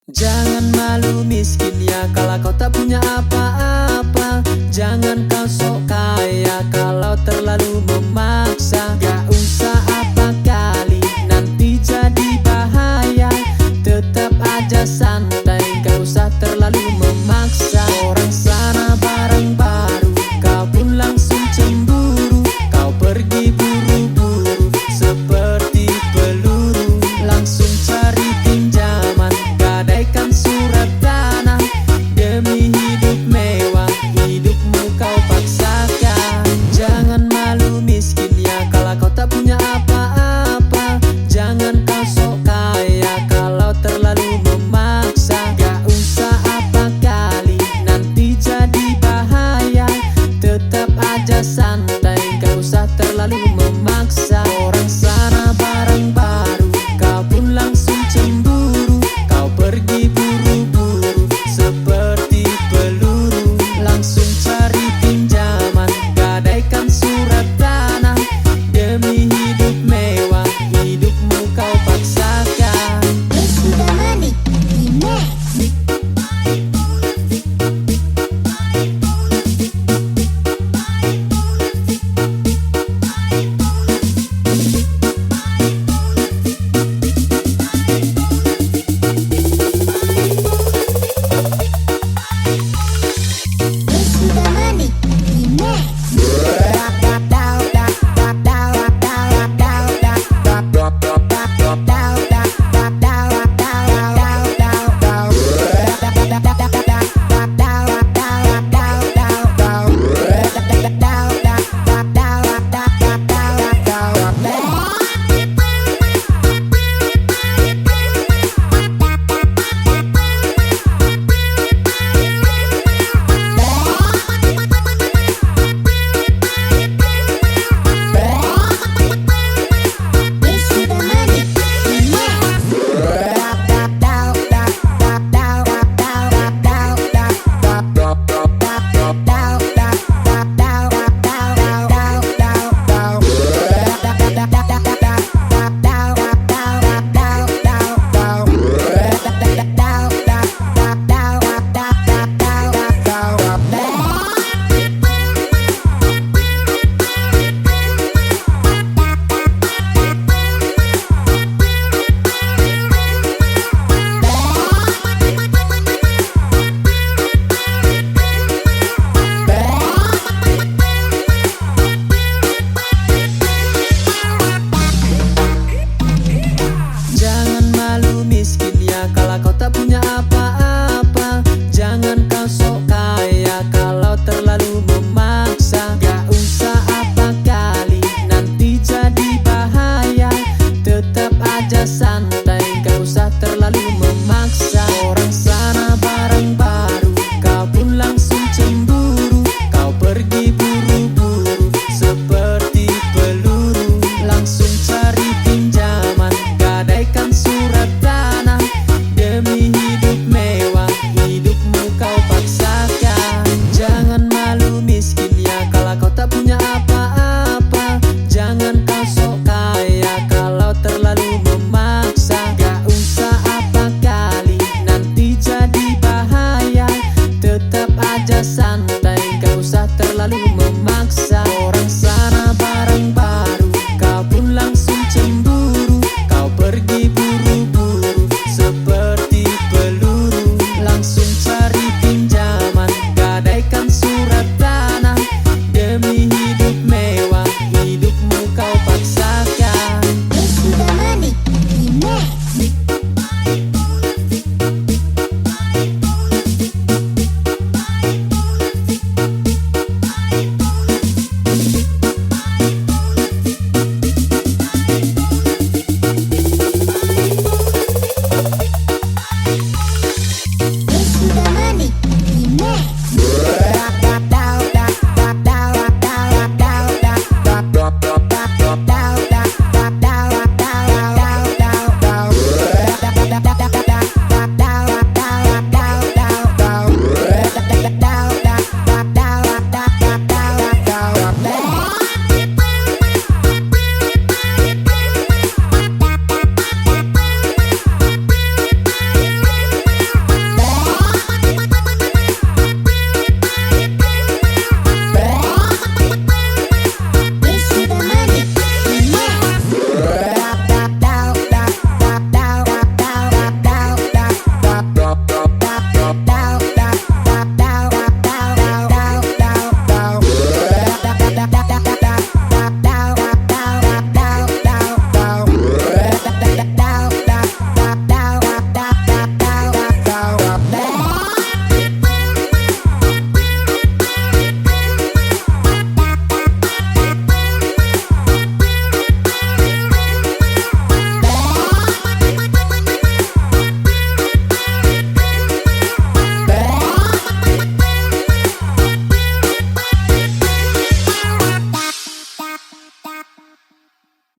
Jangan malu miskin ya kalau kau tak punya apa-apa. Jangan kau sok kaya kalau terlalu memaksa. Gak usah apa kali nanti jadi bahaya. Tetap aja santai, gak usah terlalu memaksa. Orang sana barang baru, kau pun langsung cemburu. Kau pergi buru-buru seperti peluru, langsung cari pinjaman, gadaikan surat tanah. Demi hidup mewah, hidupmu kau paksakan. Jangan malu miskin ya kalau kau tak punya apa-apa. Jangan kau sok kaya kalau terlalu memaksa. Gak usah apa kali nanti jadi bahaya. Tetap aja santai, gak usah terlalu memaksa. Orang sana barang baru, kau pun langsung cemburu. Kau pergi buru-buru seperti peluru, langsung cari pinjaman, gadaikan surat tanah. Demi hidup mewah, hidupmu kau paksakan. Jangan malu miskin ya kalau